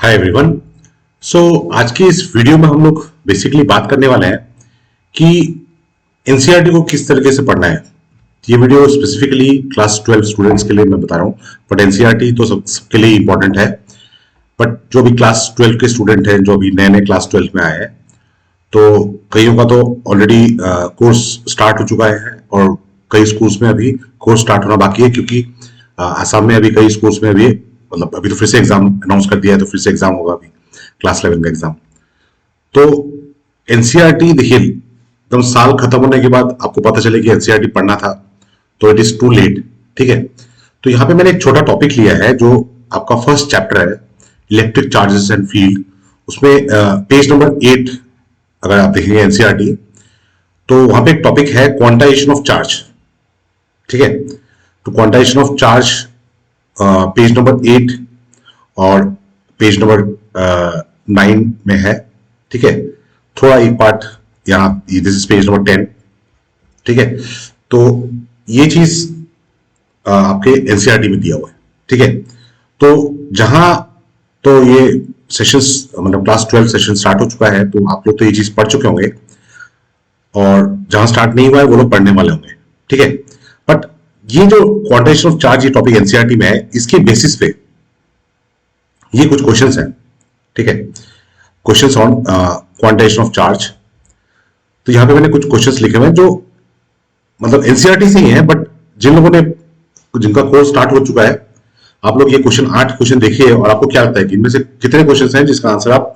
Hi everyone. सो आज की इस वीडियो में हम लोग बेसिकली बात करने वाले हैं कि एनसीईआरटी को किस तरीके से पढ़ना है। ये वीडियो स्पेसिफिकली क्लास 12 स्टूडेंट्स के लिए मैं बता रहा हूँ, बट एनसीईआरटी तो सबके लिए इंपॉर्टेंट है। बट जो भी क्लास 12 के स्टूडेंट हैं, जो अभी नए नए क्लास 12 में आए हैं, तो कईयों का तो ऑलरेडी कोर्स स्टार्ट हो चुका है और कई स्कूल्स में अभी कोर्स स्टार्ट होना बाकी है, क्योंकि आसाम में अभी कई स्कूल्स में अभी मतलब अभी तो फिर से एग्जाम अनाउंस कर दिया है, तो फिर से एग्जाम होगा अभी क्लास 11 का एग्जाम। तो एनसीईआरटी देखिए, एकदम साल खत्म होने के बाद आपको पता चले कि एनसीईआरटी पढ़ना था तो इट इज टू लेट। ठीक है, तो यहाँ पे मैंने एक छोटा टॉपिक लिया है जो आपका फर्स्ट चैप्टर है, इलेक्ट्रिक चार्जेस एंड फील्ड। उसमें पेज नंबर 8 अगर आप देखेंगे एनसीईआरटी, तो वहां पे एक टॉपिक है क्वांटाइजेशन ऑफ चार्ज। ठीक है, तो quantization of charge page number 8 और पेज नंबर 9 में है। ठीक है, थोड़ा एक पार्ट यहाँ, दिस इज पेज नंबर 10। ठीक है, तो ये चीज आपके एनसीईआरटी में दिया हुआ है। ठीक है, तो जहां तो ये सेशंस मतलब क्लास 12 सेशन स्टार्ट हो चुका है, तो आप लोग तो ये चीज पढ़ चुके होंगे, और जहां स्टार्ट नहीं हुआ है वो लोग पढ़ने वाले होंगे। ठीक है, बट ये जो क्वांटाइजेशन ऑफ चार्ज ये टॉपिक एनसीईआरटी में है, इसके बेसिस पे ये कुछ क्वेश्चंस हैं। ठीक है, questions on quantization of charge. तो यहां पे मैंने कुछ क्वेश्चंस लिखे हुए हैं जो मतलब एनसीईआरटी से ही है, बट जिन लोगों ने जिनका कोर्स स्टार्ट हो चुका है, आप लोग ये क्वेश्चन 8 क्वेश्चन देखिए और आपको क्या लगता है कि इनमें से कितने क्वेश्चन हैं जिसका आंसर आप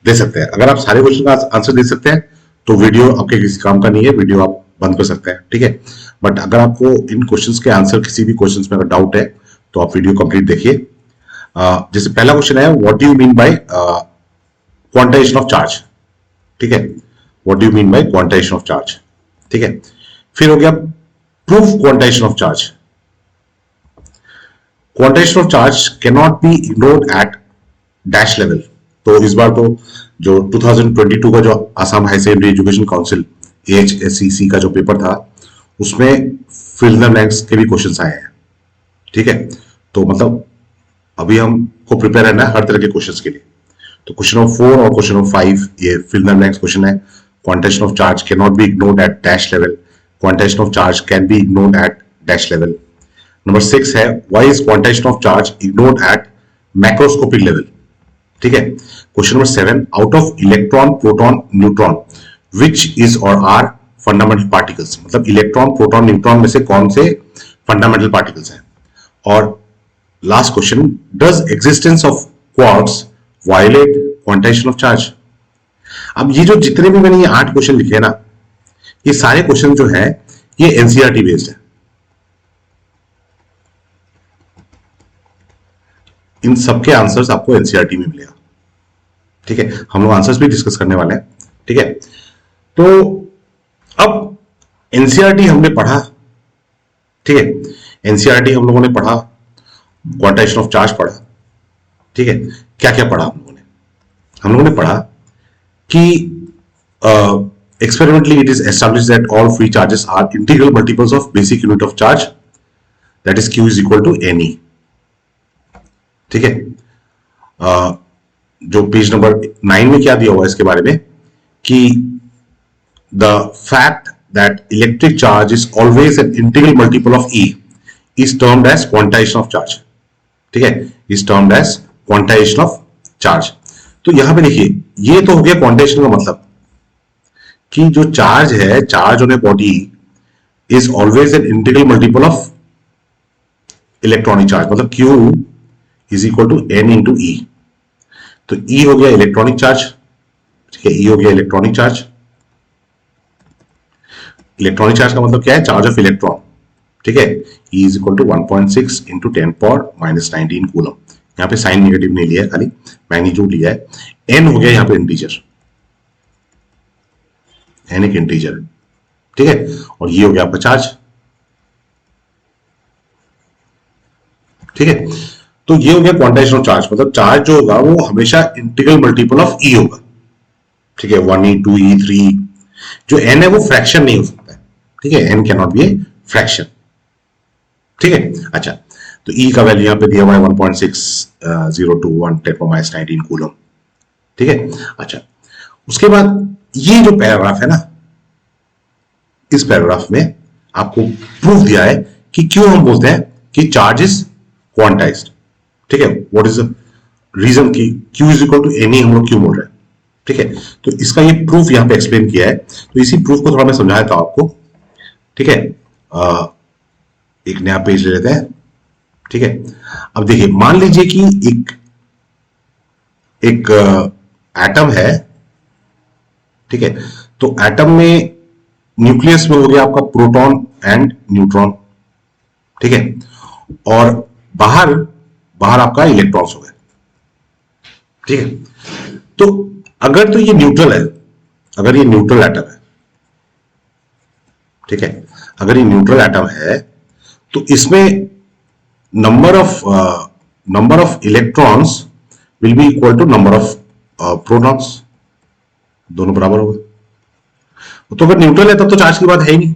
दे सकते हैं। अगर आप सारे क्वेश्चन का आंसर दे सकते हैं तो वीडियो आपके किसी काम का नहीं है, वीडियो आप बंद कर सकते हैं। ठीक है, बट अगर आपको इन क्वेश्चंस के आंसर किसी भी क्वेश्चंस में अगर डाउट है तो आप वीडियो कंप्लीट देखिए। जैसे पहला क्वेश्चन है, what do you mean by quantization of charge. ठीक है, what do you mean by quantization of charge. ठीक है, फिर हो गया proof quantization of charge. Quantization of charge can not be ignored at dash level. तो इस बार तो जो 2022 का जो Assam high secondary education council AHSCC का जो पेपर था, उसमें फिल इन द ब्लैंक्स के भी क्वेश्चंस आए हैं। ठीक है, तो मतलब अभी हमको प्रिपेयर रहना है हर तरह के क्वेश्चंस के लिए। तो क्वेश्चन नंबर 4 और क्वेश्चन नंबर 5 ये fill in the blanks question है। Quantization of charge can not be ignored at dash level, quantization of charge can be ignored at dash level. Number 6 है, why is quantization of charge ignored at macroscopic level. ठीक है, question number 7, out of electron proton neutron which is और are fundamental particles. मतलब electron proton neutron में से कौन से fundamental particles हैं। और last question, does existence of quarks violate quantization of charge. अब ये जो जितने भी मैंने ये 8 क्वेश्चन लिखे हैं ना, ये सारे क्वेश्चन जो है ये एनसीईआरटी बेस्ड है। इन सबके आंसर्स आपको एनसीईआरटी में मिलेगा। ठीक है, हम लोग आंसर्स भी डिस्कस करने वाले हैं। ठीक है, तो अब एनसीईआरटी हमने पढ़ा। ठीक है, एनसीईआरटी हम लोगों ने पढ़ा, क्वांटाइजेशन ऑफ चार्ज पढ़ा। ठीक है, क्या क्या पढ़ा हम लोगों ने पढ़ा कि experimentally it is established that all free charges are integral multiples of basic unit of charge, that is Q is equal to NE। ठीक है, जो पेज नंबर 9 में क्या दिया हुआ है इसके बारे में कि the fact that electric charge is always an integral multiple of E is termed as quantization of charge. ठीक है, is termed as quantization of charge. तो यहां पे देखिए, ये तो हो गया क्वांटाइजेशन का मतलब कि जो चार्ज है, charge on a body is always an integral multiple of electronic charge, मतलब Q is equal to N into E। तो E हो गया इलेक्ट्रॉनिक चार्ज। ठीक है, E हो गया इलेक्ट्रॉनिक चार्ज। इलेक्ट्रॉनिक चार्ज का मतलब क्या है, चार्ज ऑफ इलेक्ट्रॉन। ठीक है, E is equal to 1.6 into 10 power minus 19 coulomb. यहाँ पे साइन नेगेटिव नहीं लिया है, खाली मैग्नीट्यूड लिया है। N हो गया यहाँ पे इंटीजर, N एक इंटीजर है। ठीक है, और ये हो गया आपका चार्ज। ठीक है, तो ये हो गया क्वांटाइजेशन ऑफ चार्ज, मतलब चार्ज जो होगा वो हमेशा इंटीग्रल मल्टीपल ऑफ E होगा। ठीक है, 1E 2E 3। जो N है वो फ्रैक्शन नहीं हो सकता है। ठीक है, N can not B a fraction. ठीक है, अच्छा, तो E का वैल्यू यहाँ पे दिया हुआ है 1.6 0 to 1 10⁻19 कूलम। ठीक है, अच्छा उसके बाद ये जो पैराग्राफ है ना, इस पैराग्राफ में आपको प्रूफ दिया है कि क्यों हम बोलते हैं कि चार्ज इज क्वांटाइज्ड। ठीक है, व्हाट इज द रीजन कि Q is equal to any हम लोग क्यों बोल रहे हैं। ठीक है, तो इसका ये प्रूफ यहां पे एक्सप्लेन किया है, तो इसी प्रूफ को थोड़ा मैं समझाया था आपको। ठीक है, एक नया पेज ले लेते हैं। ठीक है, अब देखिए मान लीजिए कि एक एटम है। ठीक है, तो एटम में न्यूक्लियस में हो गया आपका प्रोटॉन एंड न्यूट्रॉन। ठीक है, और बाहर आपका इलेक्ट्रॉन्स हो गए। ठीक है, तो अगर तो ये न्यूट्रल है, अगर ये न्यूट्रल एटम है, ठीक है, अगर ये न्यूट्रल एटम है तो इसमें number of electrons will be equal to number of protons, दोनों बराबर हो गए। तो अगर न्यूट्रल है तब तो चार्ज की बात है ही नहीं।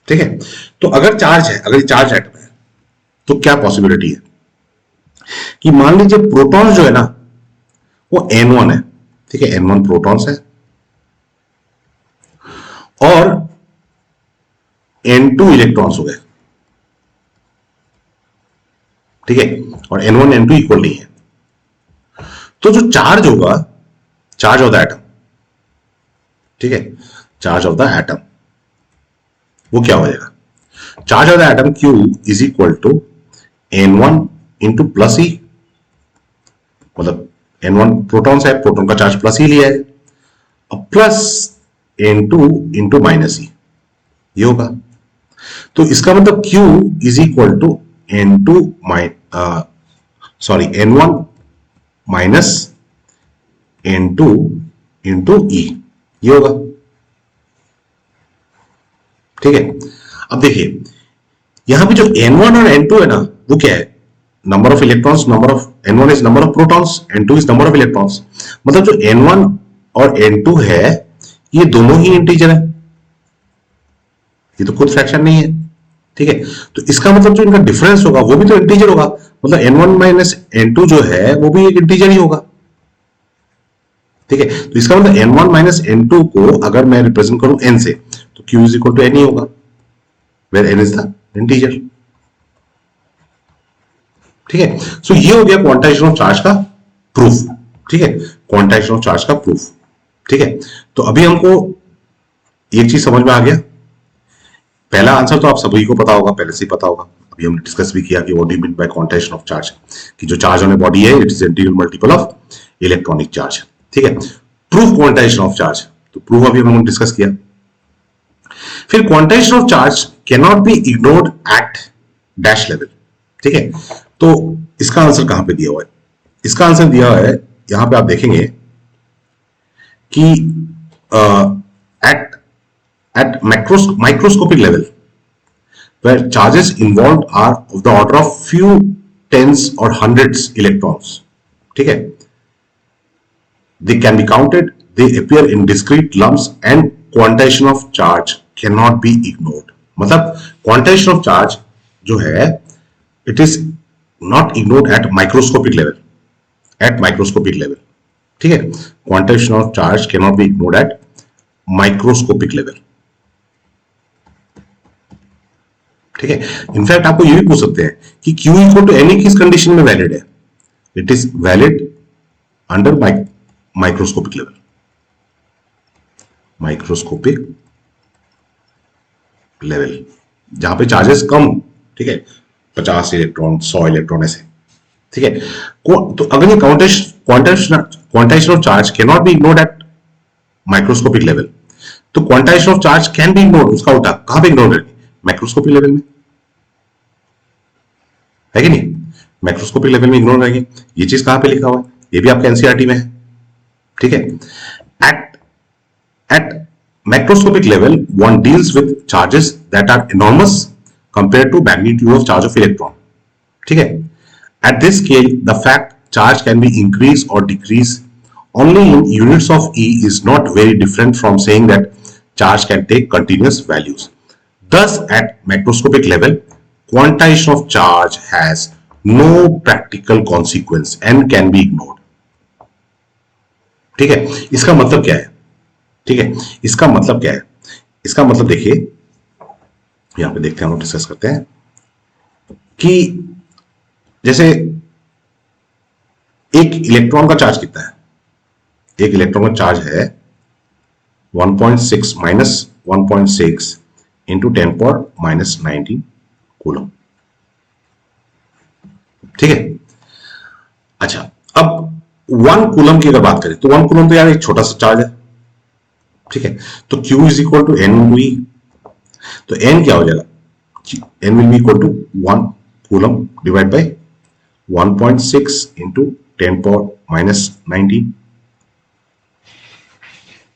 ठीक है, तो अगर चार्ज है, अगर चार्ज एटम है, तो क्या पॉसिबिलिटी है कि मान लीजिए प्रोटॉन्स जो है ना वो N1 है। ठीक है, N1 प्रोटॉन्स है और N2 इलेक्ट्रॉन्स हो गए। ठीक है, और N1 N2 इक्वल नहीं है, तो जो चार्ज होगा, चार्ज ऑफ द एटम, ठीक है, चार्ज ऑफ द एटम वो क्या हो जाएगा, charge of the atom Q is equal to N1 into plus e, मतलब N1 प्रोटॉन्स है, प्रोटॉन का चार्ज प्लस ही लिया है, अब प्लस N2 इंटू माइनस ई, ये होगा। तो इसका मतलब Q is equal to N2 N1 minus N2 into e, ये होगा। ठीक है, अब देखिए यहां पे जो N1 और N2 है ना वो क्या है, number of electrons, number of N1 is number of protons, N2 is number of electrons. मतलब जो N1 और N2 है ये दोनों ही इंटीजर है, ये तो खुद फ्रैक्शन नहीं है। ठीक है, तो इसका मतलब जो इनका डिफरेंस होगा वो भी तो इंटीजर होगा, मतलब N1 माइनस N2 जो है वो भी एक इंटीजर ही होगा। ठीक है, तो इसका मतलब N1 माइनस N2 को अगर मैं रिप्रेजेंट करूं N से, तो Q is equal to N ही होगा, where N is the integer. ठीक है, सो ये हो गया क्वांटाइजेशन ऑफ चार्ज का प्रूफ। ठीक है, क्वांटाइजेशन ऑफ चार्ज का प्रूफ। ठीक है, तो अभी हमको एक चीज समझ में आ गया, पहला आंसर तो आप सभी को पता होगा, पहले से ही पता होगा, अभी हमने डिस्कस भी किया कि what do you mean by quantization of charge, कि जो चार्ज ऑन ए बॉडी है it is integral multiple of electronic charge. ठीक है, प्रूफ क्वांटाइजेशन ऑफ चार्ज, तो प्रूफ अभी हमने डिस्कस किया। फिर quantization of charge can not be ignored at dash level. ठीक है, तो इसका आंसर कहां पे दिया हुआ है, इसका आंसर दिया हुआ है यहां पे, आप देखेंगे कि at microscopic level where charges involved are of the order of few tens or hundreds electrons, ठीक है, they can be counted, they appear in discrete lumps and quantization of charge cannot be ignored। मतलब quantization of charge जो है it is not ignored at microscopic level, at microscopic level। ठीक है, quantization of charge cannot be ignored at microscopic level। ठीक है, in fact आपको ये भी पूछ सकते हैं कि Q इक्वल टू N किस कंडीशन में वैलिड है, it is valid under microscopic level, microscopic level जहां पे चार्जेस कम, ठीक है, 50 इलेक्ट्रॉन 100 इलेक्ट्रॉन ऐसे। ठीक है, तो अगर ये quantization of charge can not be ignored at microscopic level, तो quantization of charge can be ignored, उसका उल्टा कहां पे इग्नोर करेंगे, माइक्रोस्कोपिक लेवल में, है कि नहीं, माइक्रोस्कोपिक लेवल में इग्नोर करेंगे। ये चीज कहां पे लिखा हुआ है, ये भी आपके एनसीईआरटी में है। ठीक है, eight macroscopic level one deals with charges that are enormous compared to magnitude of charge of electron। ठीक है, at this scale the fact charge can be increased or decreased only in units of E is not very different from saying that charge can take continuous values। Thus at macroscopic level quantization of charge has no practical consequence, and can be ignored. ठीक है, इसका मतलब क्या है? ठीक है, इसका मतलब क्या है? इसका मतलब देखिए, यहां पे देखते हैं, हम डिस्कस करते हैं कि जैसे एक इलेक्ट्रॉन का चार्ज कितना है? एक इलेक्ट्रॉन का चार्ज है 1.6 minus 1.6 into 10 power minus 19 coulomb. ठीक है, अच्छा, अब 1 कूलम की अगर बात करें तो 1 कूलम तो यार एक छोटा सा चार्ज है। ठीक है, तो Q is equal to n into e. तो एन क्या हो जाएगा? N will be equal to 1 coulomb divide by 1.6 into 10 power minus 19।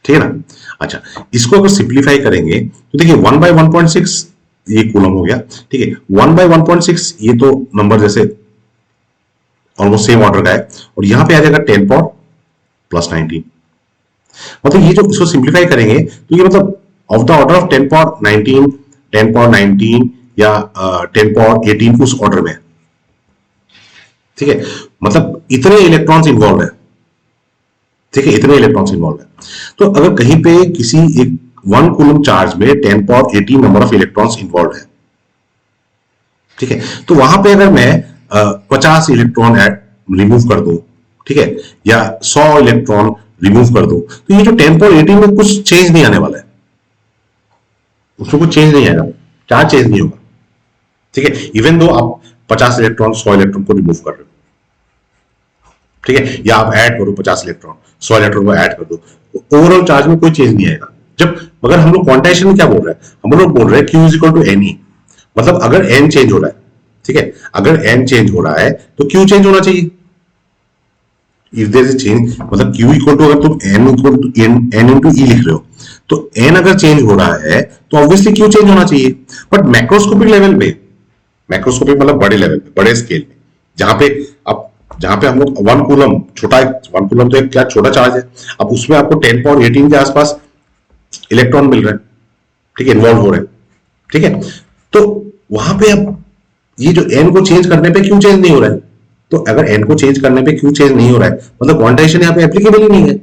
ठीक है ना? अच्छा, इसको अगर सिंप्लीफाई करेंगे तो देखिए 1 बाय 1.6 ये कूलम हो गया। ठीक है, 1 बाय 1.6 ये तो नंबर जैसे ऑलमोस्ट सेम ऑर्डर का है, और यहां पे आ जाएगा 10 पावर प्लस 19। मतलब ये जो इसको सिंप्लीफाई करेंगे तो ये मतलब of the order of 10 power 19, 10 power 19 या 10 पावर 18 उस ऑर्डर में। ठीक है, मतलब इतने इलेक्ट्रॉन्स इन्वॉल्व है। ठीक है, इतने इलेक्ट्रॉन्स इन्वॉल्व है। तो अगर कहीं पे किसी एक 1 कूलम चार्ज में 10 power 18 number of electrons involve है, ठीक है, तो वहां पे अगर मैं 50 इलेक्ट्रॉन रिमूव कर दूं, ठीक है, या 100 इलेक्ट्रॉन रिमूव कर दूं, तो ये जो 10 पावर 18 में कुछ चेंज नहीं आने वाला है, उसमें कुछ चेंज नहीं आएगा, चार्ज चेंज नहीं होगा। ठीक है, इवन दो आप 50 इलेक्ट्रॉन 100 इलेक्ट्रॉन को रिमूव कर रहे हो, ठीक है, या आप ऐड करो 50 इलेक्ट्रॉन 100 इलेक्ट्रॉन को ऐड कर दो, ओवरऑल चार्ज में कोई चेंज नहीं आएगा। जब मगर हम लोग क्वांटाइजेशन में क्या बोल रहे हैं? हम लोग बोल रहे हैं Q is equal to n e. मतलब अगर एन चेंज हो रहा है, ठीक है, अगर एन चेंज हो रहा है तो Q चेंज होना चाहिए। इफ देयर इज चेंज, मतलब Q इक्वल टू, अगर तुम n equal to n into e लिख रहे हो, तो एन अगर चेंज हो रहा है तो ऑब्वियसली Q चेंज होना चाहिए। बट मैक्रोस्कोपिक लेवल पे, मैक्रोस्कोपिक मतलब बड़े लेवल पे, बड़े स्केल पे, जहां पे अब, जहां पे हम लोग 1 कूलम, छोटा 1 कूलम तो एक क्या छोटा चार्ज है, अब उसमें आपको 10 पावर 18 के आसपास इलेक्ट्रॉन मिल रहे हैं, ठीक है, इन्वॉल्व हो रहे हैं। ठीक है, तो वहां पे अब ये जो एन को चेंज करने पे क्यों चेंज नहीं हो रहा है? तो अगर एन को चेंज करने पे क्यों चेंज नहीं हो रहा है, मतलब क्वांटाइजेशन यहां पे एप्लीकेबल ही नहीं है।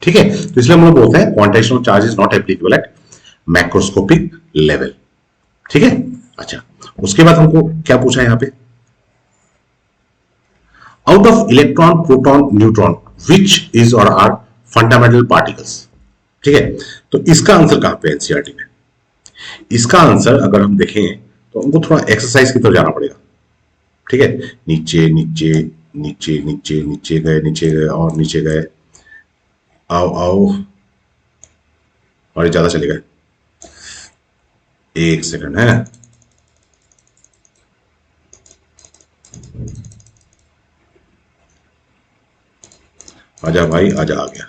ठीक है, तो इसलिए हम लोग बोलते हैं quantization of charge is not applicable at macroscopic level. ठीक है, अच्छा, उसके बाद हमको क्या पूछा है यहां पे? Out of electron, proton, neutron, which is और आर फंडामेंटल पार्टिकल्स। ठीक है, तो इसका आंसर कहां पे एनसीईआरटी में? इसका आंसर अगर हम देखें तो हमको थोड़ा एक्सरसाइज की तरफ जाना पड़ेगा। ठीक है, नीचे नीचे नीचे नीचे नीचे गए, नीचे गए और नीचे गए, आओ आओ, और ज्यादा चले गए, एक सेकंड है। आजा भाई आजा, आ गया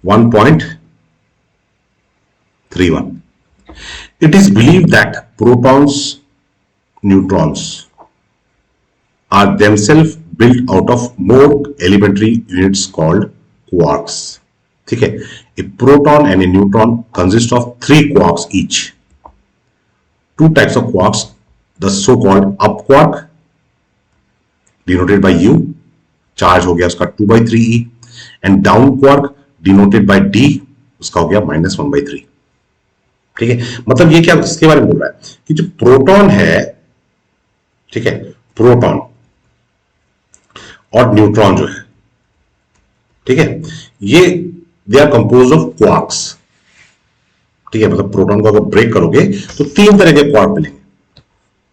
1.31। It is believed that protons, neutrons are themselves built out of more elementary units called quarks. ठीक है, a proton and a neutron consist of 3 quarks each. 2 types of quarks, the so-called up quark denoted by U, charge हो गया उसका 2/3e, and down quark denoted by D, उसका हो गया -1/3। ठीक है, मतलब ये क्या इसके बारे में बोल रहा है कि जो प्रोटॉन है, ठीक है, प्रोटॉन और न्यूट्रॉन जो है, ठीक है, ये they are compose of quarks. ठीक है, मतलब प्रोटॉन को अगर ब्रेक करोगे तो 3 तरह के क्वार्क मिलेंगे।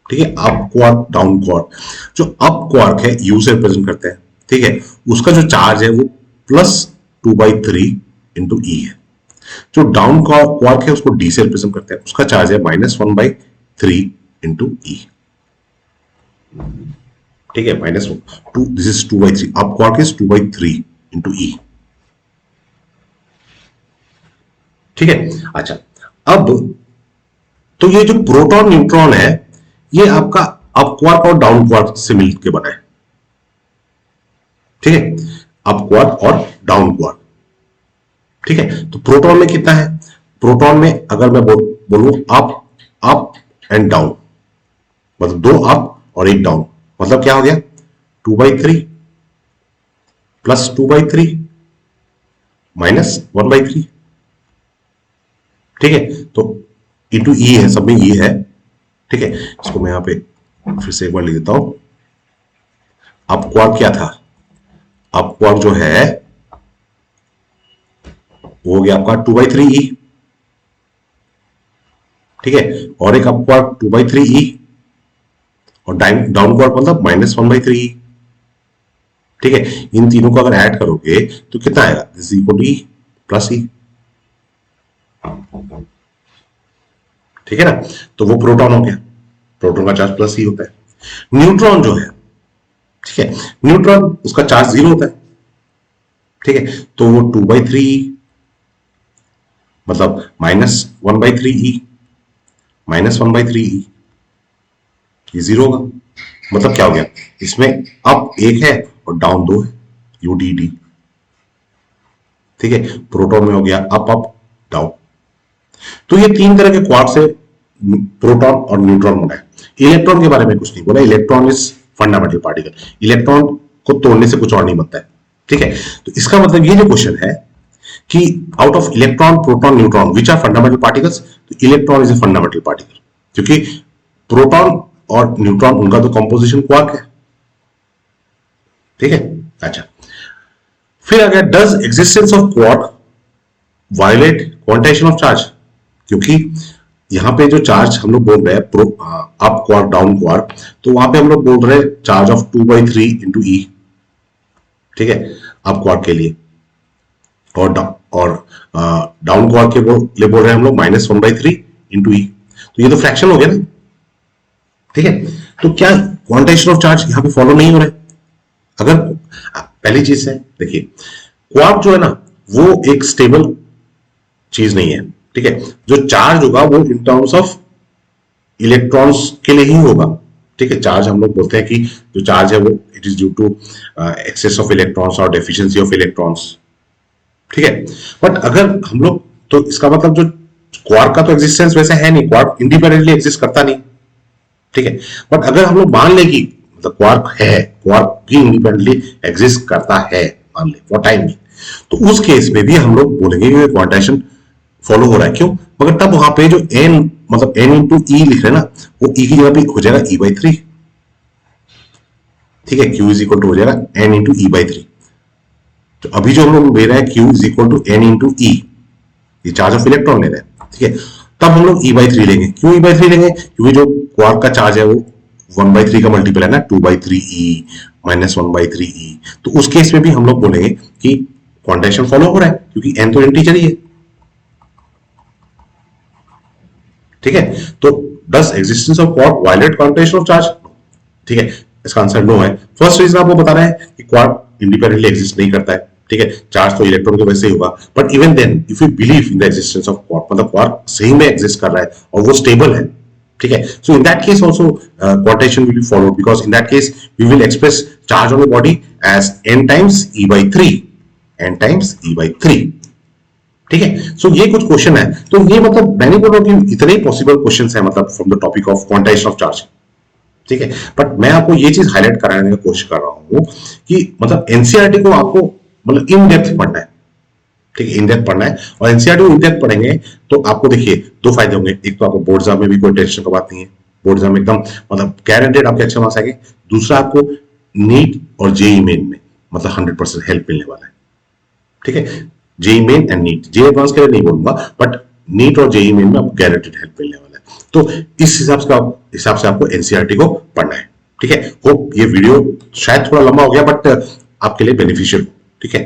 ठीक है, अप क्वार्क, डाउन क्वार्क। जो अप क्वार्क है यू से रिप्रेजेंट करते हैं, ठीक है, उसका जो चार्ज है वो +2/3 इंटू ई है। जो डाउन क्वार्क है उसको डी से रिप्रेजेंट करते हैं, उसका चार्ज है -1/3 इंटू ई। ठीक है, -2, this is 2/3, up quark is 2/3 into e. ठीक है, अच्छा, अब तो ये जो प्रोटॉन न्यूट्रॉन है ये आपका अप क्वार्क और डाउन क्वार्क से मिलकर बना है। ठीक है, अप क्वार्क और डाउन क्वार्क। ठीक है, तो प्रोटॉन में कितना है? प्रोटॉन में अगर मैं बोलूं अप, अप एंड डाउन, मतलब 2 अप और एक डाउन, मतलब क्या हो गया 2/3 प्लस 2/3 माइनस 1/3। ठीक है, तो इंटू ई है, सब में ई है। ठीक है, इसको मैं यहां पे फिर से एक बार लिख देता हूं। अब क्वार्क क्या था, अब क्वार्क जो है वो हो गया आपका 2/3 ई। ठीक है, और एक अब क्वार्क 2/3 ई और डाउन क्वार्क मतलब -1/3 ई। ठीक है, इन तीनों को अगर ऐड करोगे तो कितना आएगा, this is equal to e plus e. ठीक है ना, तो वो प्रोटॉन हो गया, प्रोटॉन का चार्ज प्लस ई होता है। न्यूट्रॉन जो है, ठीक है, न्यूट्रॉन उसका चार्ज 0 होता है। ठीक है, तो वो 2/3 मतलब -1/3 ई -1/3 ई, ये 0 होगा। मतलब क्या हो गया, इसमें अप 1 है और डाउन 2 है, यूडीडी। ठीक है, प्रोटॉन में हो गया अप अप डाउन। तो ये तीन तरह के क्वार्क से प्रोटॉन और न्यूट्रॉन बना है। इलेक्ट्रॉन के बारे में कुछ नहीं बोला, electron is fundamental particle, electron को तोड़ने से कुछ और नहीं बनता है। ठीक है, तो इसका मतलब ये जो क्वेश्चन है कि out of electron proton neutron which are fundamental particles, तो electron is a fundamental particle, क्योंकि प्रोटॉन और न्यूट्रॉन उनका तो कंपोजिशन क्वार्क है। ठीक है, अच्छा, फिर आ गया does existence of quark violate quantization of charge. क्योंकि यहां पे जो चार्ज हम लोग बोल रहे हैं अप क्वार्क डाउन क्वार्क, तो वहां पे हम लोग बोल रहे हैं चार्ज ऑफ 2/3 इंटू ई। ठीक है, अप क्वार्क के लिए, और डाउन क्वार्क के लिए बोल रहे हैं हम लोग -1/3 इंटू ई। तो ये तो फ्रैक्शन हो गया ना। ठीक है, तो क्या क्वांटाइजेशन ऑफ चार्ज यहां पे फॉलो नहीं हो रहा है? अगर पहली चीज है, देखिए क्वार्क जो है ना वो एक स्टेबल चीज नहीं है। ठीक है, जो चार्ज होगा वो इन टर्म्स ऑफ इलेक्ट्रॉन्स के लिए ही होगा। ठीक है, चार्ज हम लोग बोलते हैं कि जो चार्ज है वो it is due to excess of electrons और डेफिशिएंसी ऑफ इलेक्ट्रॉन्स। ठीक है, बट अगर हम लोग, तो इसका मतलब जो क्वार्क का तो एग्जिस्टेंस वैसे है नहीं, क्वार्क इंडिपेंडेंटली एग्जिस्ट करता नहीं। ठीक है, बट अगर हम लोग मान ले कि मतलब क्वार्क है, क्वार्क भी इंडिपेंडेंटली एग्जिस्ट करता है, मान ले फॉर टाइम में, तो उस केस में भी हम लोग बोलेंगे कि क्वांटाइजेशन फॉलो हो रहा है। क्यों? मगर तब वहां पे जो n मतलब n इंटू ई लिख रहे हैं ना, वो ई की जगह पे हो जाएगा e/3। ठीक है, q इज इक्वल टू हो जाएगा n इंटू e/3। तो अभी जो हम लोग ले रहे हैं q is equal to n into e, ये चार्ज ऑफ इलेक्ट्रॉन ले रहे हैं। ठीक है, तब हम लोग e/3 लेंगे। क्यों e/3 लेंगे? क्योंकि जो क्वार्क का चार्ज है वो 1/3 का मल्टीपल है ना, 2/3e -1/3e। तो उस केस में भी हम लोग बोलेंगे कि क्वांटाइजेशन फॉलो हो रहा है, क्योंकि n तो इंटीजर ही है। ठीक है, तो does existence of quark violate quantization of charge? ठीक है, इसका आंसर नो है। फर्स्ट रीजन आपको बता रहे हैं कि क्वार्क इंडिपेंडेंटली एग्जिस्ट नहीं करता है। ठीक है, चार्ज तो इलेक्ट्रॉन के वैसे ही होगा, but even then if you believe in the existence of quark, मतलब क्वार्क सही में एग्जिस्ट कर रहा है और वो स्टेबल है। ठीक है, so in that case also quantization will be followed, because in that case we will express charge on the body as n times e/3, n times e/3। ठीक है, सो ये कुछ क्वेश्चन है। तो ये मतलब मैंने बोला कि इतने पॉसिबल क्वेश्चंस हैं मतलब from the topic of quantization of charge. ठीक है, बट मैं आपको ये चीज हाईलाइट कराने की कोशिश कर रहा हूं कि मतलब एनसीईआरटी को आपको मतलब इन डेप्थ पढ़ना है। ठीक है, इन डेप्थ पढ़ना है, और एनसीईआरटी को इन डेप्थ पढ़ेंगे तो आपको देखिए दो फायदे होंगे। एक तो आपको बोर्ड एग्जाम में भी कोई टेंशन का बात नहीं है, बोर्ड एग्जाम में एकदम मतलब गारंटेड आपके अच्छे मार्क्स आएंगे। दूसरा, आपको नीट और जेई मेन में मतलब 100% हेल्प मिलने वाला है। ठीक है, JEE Main and NEET, JEE Advanced के लिए नहीं बोलूंगा, बट नीट और जेई मेन में आपको गारंटेड हेल्प मिलने वाला है। तो इस हिसाब से आपको एनसीईआरटी को पढ़ना है। ठीक है, होप ये वीडियो शायद थोड़ा लंबा हो गया बट आपके लिए बेनिफिशियल हो। ठीक है।